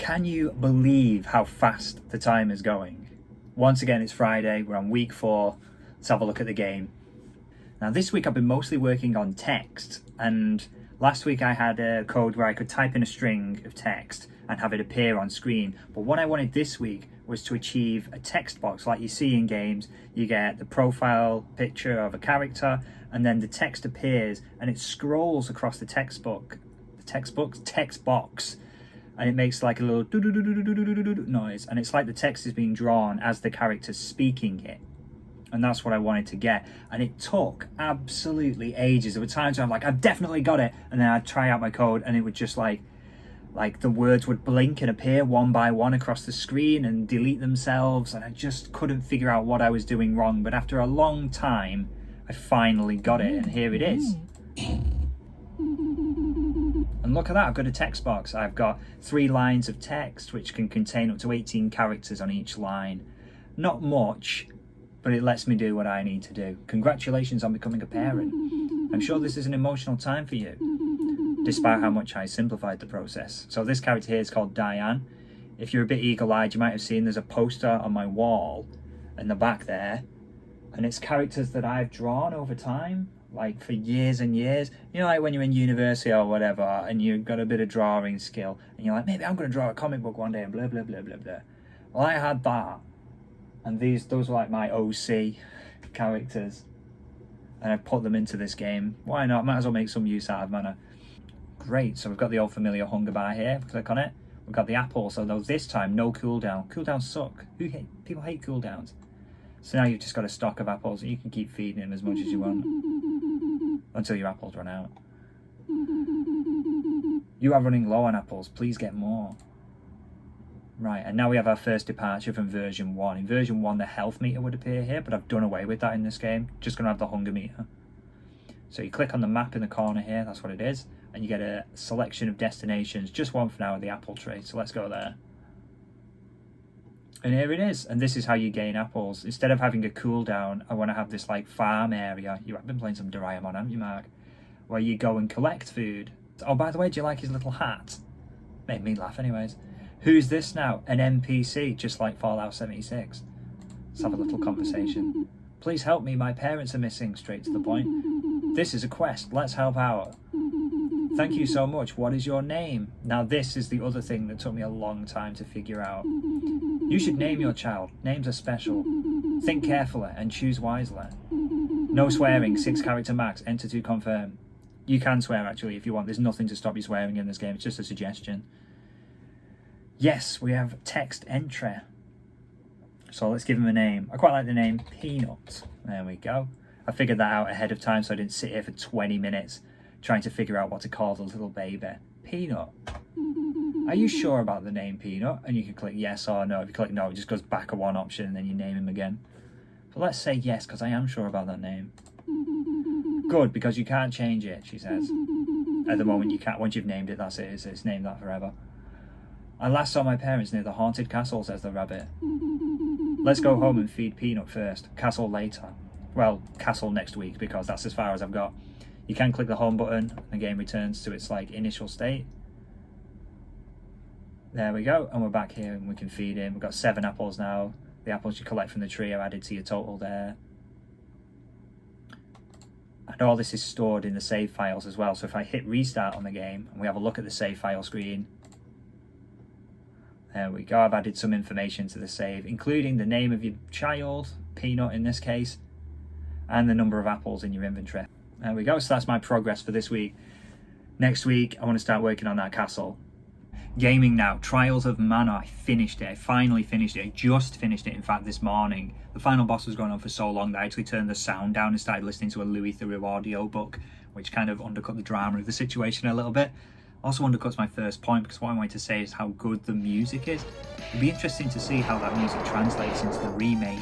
Can you believe how fast the time is going? Once again, it's Friday, we're on week 4. Let's have a look at the game. Now this week I've been mostly working on text, and last week I had a code where I could type in a string of text and have it appear on screen. But what I wanted this week was to achieve a text box like you see in games. You get the profile picture of a character and then the text appears and it scrolls across the text box, and it makes like a little noise, and it's like the text is being drawn as the character's speaking it. And that's what I wanted to get, and it took absolutely ages. There were times where I'm like, I've definitely got it, and then I'd try out my code and it would just like the words would blink and appear one by one across the screen and delete themselves, and I just couldn't figure out what I was doing wrong. But after a long time I finally got it, and here it is. And look at that, I've got a text box. I've got 3 lines of text which can contain up to 18 characters on each line. Not much, but it lets me do what I need to do. Congratulations on becoming a parent. I'm sure this is an emotional time for you, despite how much I simplified the process. So this character here is called Diane. If you're a bit eagle-eyed, you might have seen there's a poster on my wall in the back there, and it's characters that I've drawn over time, like for years and years. You know, like when you're in university or whatever and you've got a bit of drawing skill and you're like, maybe I'm going to draw a comic book one day and blah blah blah blah blah. Well, I had that, and those were like my OC characters, and I put them into this game. Why not? Might as well make some use out of mana. Great, so we've got the old familiar hunger bar here. Click on it. We've got the apple, so this time no cooldown. Cooldowns suck. People hate cooldowns. So now you've just got a stock of apples and you can keep feeding them as much as you want until your apples run out. You are running low on apples, please get more. Right, and now we have our first departure from version 1. In version 1 the health meter would appear here, but I've done away with that in this game. Just going to have the hunger meter. So you click on the map in the corner here, that's what it is, and you get a selection of destinations, just one for now with the apple tree, so let's go there. And here it is, and this is how you gain apples. Instead of having a cooldown, I want to have this like farm area. You have been playing some Doraemon, haven't you, Mark? Where you go and collect food. Oh, by the way, do you like his little hat? Made me laugh anyways. Who's this now? An NPC, just like Fallout 76. Let's have a little conversation. Please help me, my parents are missing. Straight to the point. This is a quest, let's help out. Thank you so much, what is your name? Now this is the other thing that took me a long time to figure out. You should name your child, names are special. Think carefully and choose wisely. No swearing, 6 character max, enter to confirm. You can swear actually if you want, there's nothing to stop you swearing in this game, it's just a suggestion. Yes, we have text entry. So let's give him a name. I quite like the name Peanut. There we go. I figured that out ahead of time so I didn't sit here for 20 minutes trying to figure out what to call the little baby. Peanut. Are you sure about the name Peanut? And you can click yes or no. If you click no, it just goes back a 1 option and then you name him again. But let's say yes, because I am sure about that name. Good, because you can't change it, she says. At the moment you can't. Once you've named it, that's it. It's named that forever. I last saw my parents near the haunted castle, says the rabbit. Let's go home and feed Peanut first. Castle later. Well, castle next week, because that's as far as I've got. You can click the home button, and the game returns to its like initial state. There we go, and we're back here and we can feed him. We've got 7 apples now. The apples you collect from the tree are added to your total there. And all this is stored in the save files as well. So if I hit restart on the game and we have a look at the save file screen, there we go, I've added some information to the save, including the name of your child, Peanut in this case, and the number of apples in your inventory. There we go, so that's my progress for this week. Next week, I want to start working on that castle. Gaming now, Trials of Mana, I finished it, I finally finished it, I just finished it in fact this morning. The final boss was going on for so long that I actually turned the sound down and started listening to a Louis Theroux audio book, which kind of undercut the drama of the situation a little bit. Also undercuts my first point, because what I wanted to say is how good the music is. It'd be interesting to see how that music translates into the remake.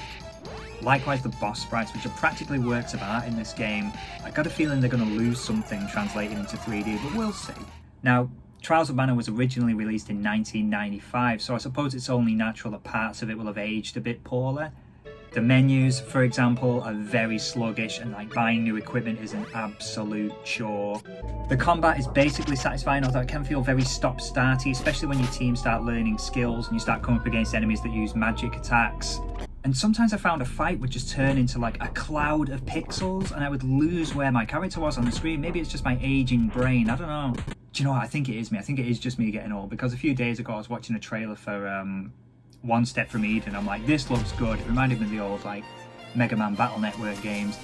Likewise the boss sprites, which are practically works of art in this game. I got a feeling they're going to lose something translated into 3D, but we'll see. Now, Trials of Mana was originally released in 1995, so I suppose it's only natural that parts of it will have aged a bit poorly. The menus, for example, are very sluggish, and like buying new equipment is an absolute chore. The combat is basically satisfying, although it can feel very stop-starty, especially when your team start learning skills and you start coming up against enemies that use magic attacks. And sometimes I found a fight would just turn into like a cloud of pixels and I would lose where my character was on the screen. Maybe it's just my aging brain, I don't know. Do you know what? I think it is me. I think it is just me getting old, because a few days ago I was watching a trailer for One Step from Eden. I'm like, this looks good. It reminded me of the old like Mega Man Battle Network games,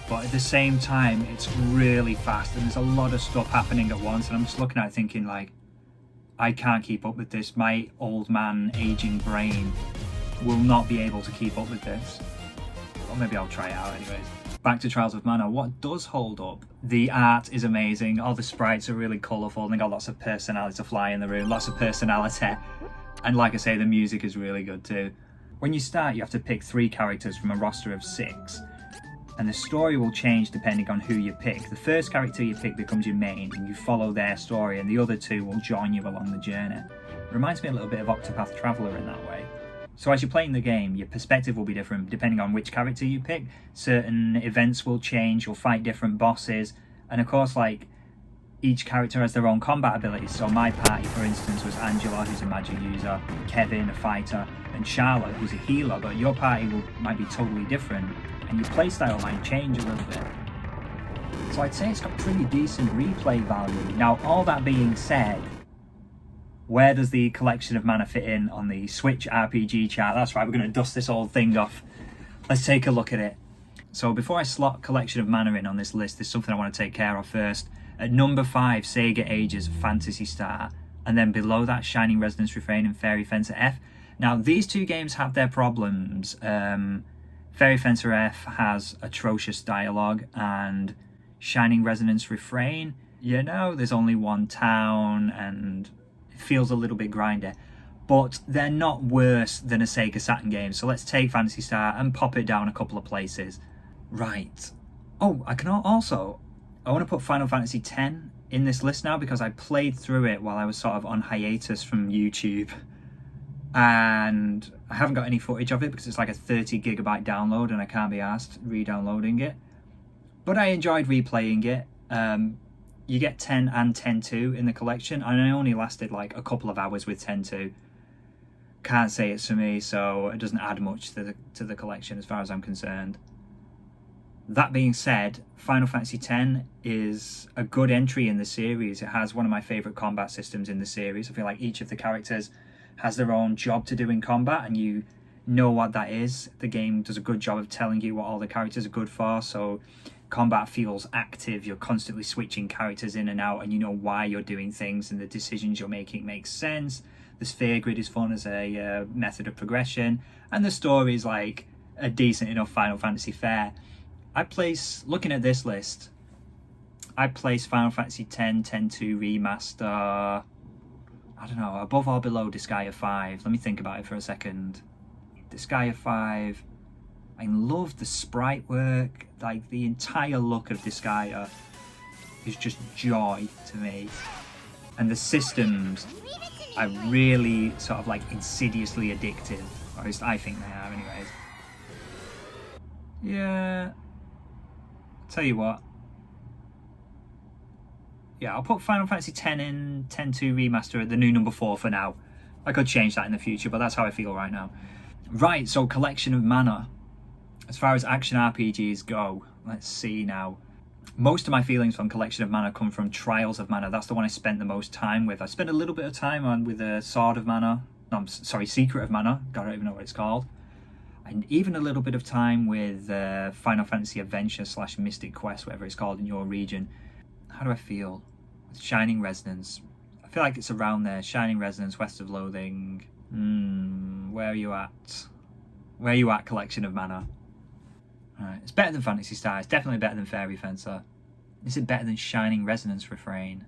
but at the same time it's really fast and there's a lot of stuff happening at once, and I'm just looking at it thinking like, I can't keep up with this. My old man aging brain will not be able to keep up with this. Or maybe I'll try it out anyways. Back to Trials of Mana. What does hold up? The art is amazing. All the sprites are really colourful and they got lots of personality to fly in the room, lots of personality. And like I say, the music is really good too. When you start, you have to pick 3 characters from a roster of 6. And the story will change depending on who you pick. The first character you pick becomes your main and you follow their story, and the other 2 will join you along the journey. It reminds me a little bit of Octopath Traveler in that way. So as you're playing the game, your perspective will be different depending on which character you pick. Certain events will change, you'll fight different bosses, and of course, like, each character has their own combat abilities. So my party, for instance, was Angela, who's a magic user, Kevin, a fighter, and Charlotte, who's a healer, but your party might be totally different, and your playstyle might change a little bit. So I'd say it's got pretty decent replay value. Now, all that being said, where does the Collection of Mana fit in on the Switch RPG chart? That's right, we're going to dust this old thing off. Let's take a look at it. So before I slot Collection of Mana in on this list, there's something I want to take care of first. At number 5, Sega Ages Phantasy Star. And then below that, Shining Resonance Refrain and Fairy Fencer F. Now, these 2 games have their problems. Fairy Fencer F has atrocious dialogue, and Shining Resonance Refrain, you know, there's only one town and feels a little bit grindy, but they're not worse than a Sega Saturn game. So let's take Phantasy Star and pop it down a couple of places. Right. Oh, I want to put Final Fantasy X in this list now, because I played through it while I was sort of on hiatus from YouTube, and I haven't got any footage of it because it's like a 30 gigabyte download and I can't be asked re-downloading it. But I enjoyed replaying it. You get 10 and 10-2 in the collection, and I only lasted like a couple of hours with 10-2. Can't say it's for me, so it doesn't add much to the collection as far as I'm concerned. That being said, Final Fantasy X is a good entry in the series. It has one of my favourite combat systems in the series. I feel like each of the characters has their own job to do in combat, and you know what that is. The game does a good job of telling you what all the characters are good for, so combat feels active. You're constantly switching characters in and out, and you know why you're doing things, and the decisions you're making make sense. The sphere grid is fun as a method of progression, and the story is like a decent enough Final Fantasy fare. Looking at this list, I place Final Fantasy X, X-2 Remaster, I don't know, above or below Disgaea 5. Let me think about it for a second. Disgaea 5, I love the sprite work, like the entire look of Disgaea is just joy to me. And the systems are really sort of like insidiously addictive, or at least I think they are anyways. Yeah, tell you what. Yeah, I'll put Final Fantasy X in, X-2 Remaster at the new number 4 for now. I could change that in the future, but that's how I feel right now. Right, so Collection of Mana. As far as action RPGs go, let's see now. Most of my feelings on Collection of Mana come from Trials of Mana. That's the one I spent the most time with. I spent a little bit of time with Sword of Mana. No, I'm sorry, Secret of Mana. God, I don't even know what it's called. And even a little bit of time with Final Fantasy Adventure / Mystic Quest, whatever it's called in your region. How do I feel with Shining Resonance? I feel like it's around there. Shining Resonance, West of Loathing. Where are you at? Where are you at, Collection of Mana? Right. It's better than Phantasy Star. It's definitely better than Fairy Fencer. Is it better than Shining Resonance Refrain?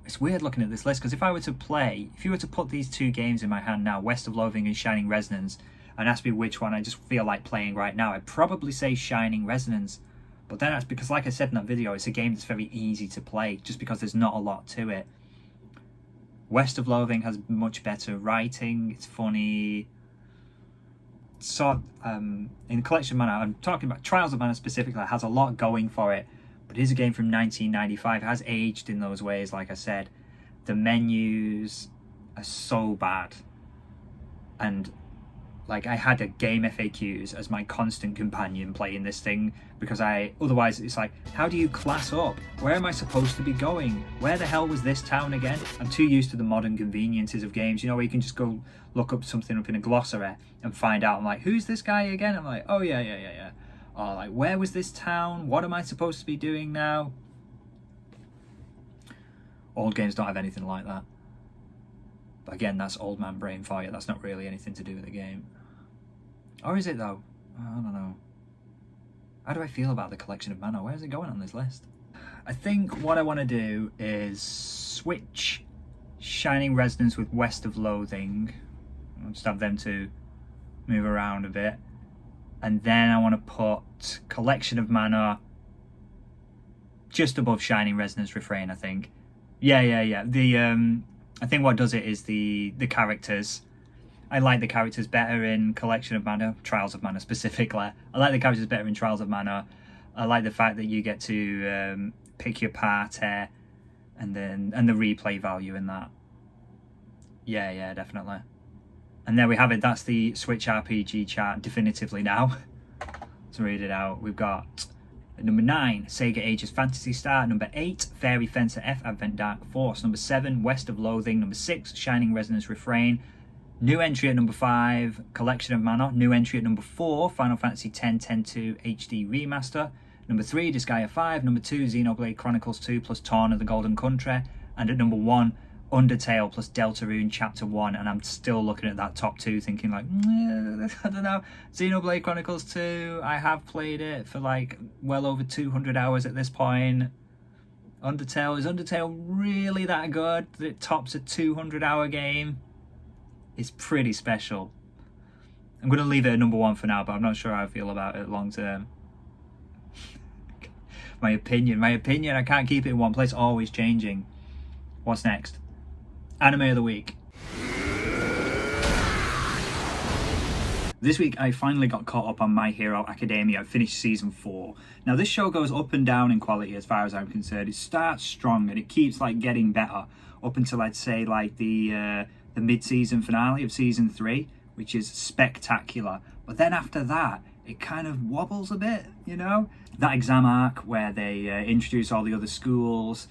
It's weird looking at this list, because if you were to put these 2 games in my hand now, West of Loathing and Shining Resonance, and ask me which one I just feel like playing right now, I'd probably say Shining Resonance. But then that's because, like I said in that video, it's a game that's very easy to play, just because there's not a lot to it. West of Loathing has much better writing, it's funny, sort in Collection of Mana, I'm talking about Trials of Mana specifically, it has a lot going for it, but it is a game from 1995. It has aged in those ways. Like I said, the menus are so bad, and like I had a game FAQs as my constant companion playing this thing, because otherwise it's like, how do you class up? Where am I supposed to be going? Where the hell was this town again? I'm too used to the modern conveniences of games, you know, where you can just go look up something up in a glossary and find out. I'm like, who's this guy again? I'm like, oh yeah. Or like, where was this town? What am I supposed to be doing now? Old games don't have anything like that. But again, that's old man brain for you. That's not really anything to do with the game. Or is it though? I don't know. How do I feel about the Collection of Mana? Where is it going on this list? I think what I want to do is switch Shining Resonance with West of Loathing. I'll just have them to move around a bit. And then I want to put Collection of Mana just above Shining Resonance Refrain, I think. Yeah. I think what does it is the characters. I like the characters better in Collection of Mana, Trials of Mana specifically. I like the characters better in Trials of Mana. I like the fact that you get to pick your party, and the replay value in that. Yeah, definitely. And there we have it. That's the Switch RPG chart definitively now. Let's read it out. We've got number 9, Sega Ages Phantasy Star. Number 8, Fairy Fencer F Advent Dark Force. Number 7, West of Loathing. Number 6, Shining Resonance Refrain. New entry at number 5, Collection of Mana. New entry at number 4, Final Fantasy X 10-2 HD Remaster. Number 3, Disgaea 5. Number 2, Xenoblade Chronicles 2 plus Torn of the Golden Country. And at number 1, Undertale plus Deltarune Chapter 1. And I'm still looking at that top 2 thinking like, I don't know. Xenoblade Chronicles 2, I have played it for like well over 200 hours at this point. Is Undertale really that good that it tops a 200-hour game? It's pretty special. I'm going to leave it at number 1 for now, but I'm not sure how I feel about it long term. My opinion, I can't keep it in one place, always changing. What's next? Anime of the week. This week I finally got caught up on My Hero Academia. I finished season 4. Now this show goes up and down in quality as far as I'm concerned. It starts strong and it keeps like getting better up until I'd say like the mid-season finale of season 3, which is spectacular. But then after that, it kind of wobbles a bit, you know? That exam arc where they introduce all the other schools,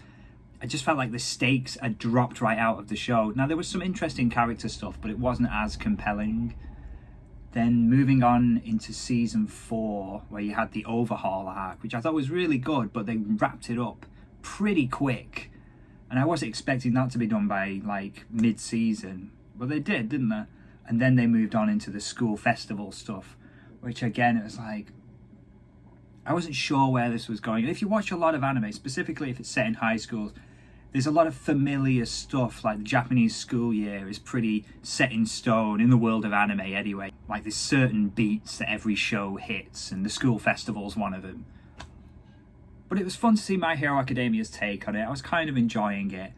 I just felt like the stakes had dropped right out of the show. Now there was some interesting character stuff, but it wasn't as compelling. Then moving on into season 4, where you had the overhaul arc, which I thought was really good, but they wrapped it up pretty quick. And I wasn't expecting that to be done by like mid-season, but they did, didn't they? And then they moved on into the school festival stuff, which again, it was like, I wasn't sure where this was going. And if you watch a lot of anime, specifically if it's set in high schools, there's a lot of familiar stuff, like the Japanese school year is pretty set in stone in the world of anime anyway. Like there's certain beats that every show hits, and the school festival's one of them. But it was fun to see My Hero Academia's take on it. I was kind of enjoying it.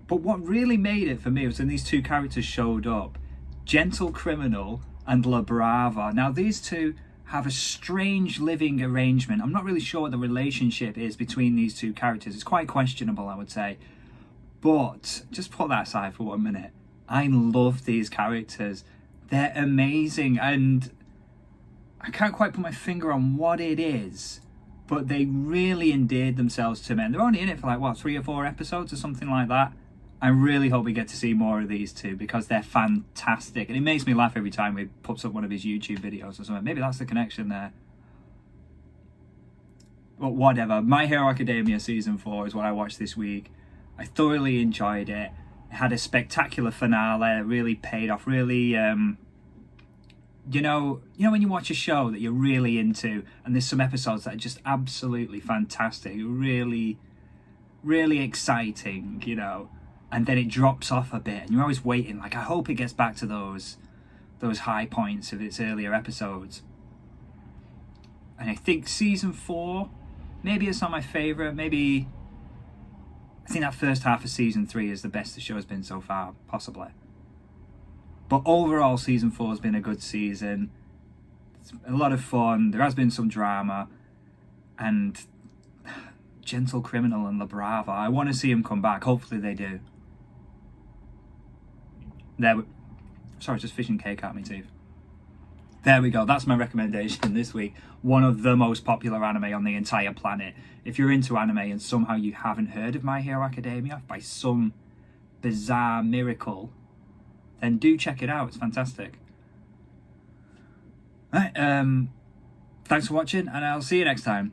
But what really made it for me was when these two characters showed up, Gentle Criminal and La Brava. Now these two have a strange living arrangement. I'm not really sure what the relationship is between these two characters. It's quite questionable, I would say. But just put that aside for 1 minute. I love these characters. They're amazing, and I can't quite put my finger on what it is, but they really endeared themselves to me. And they're only in it for like, what, 3 or 4 episodes or something like that. I really hope we get to see more of these two because they're fantastic. And it makes me laugh every time he puts up one of his YouTube videos or something. Maybe that's the connection there. But whatever. My Hero Academia Season 4 is what I watched this week. I thoroughly enjoyed it. It had a spectacular finale. It really paid off. Really, you know when you watch a show that you're really into and there's some episodes that are just absolutely fantastic. Really, really exciting, you know. And then it drops off a bit and you're always waiting, like, I hope it gets back to those high points of its earlier episodes. And I think season 4, maybe it's not my favourite, maybe I think that first half of season 3 is the best the show has been so far, possibly. But overall season 4 has been a good season. It's a lot of fun. There has been some drama, and Gentle Criminal and La Brava. I want to see them come back. Hopefully they do. Sorry, just fishing cake out of my teeth. There we go. That's my recommendation this week. One of the most popular anime on the entire planet. If you're into anime and somehow you haven't heard of My Hero Academia by some bizarre miracle, then do check it out. It's fantastic. Right, thanks for watching, and I'll see you next time.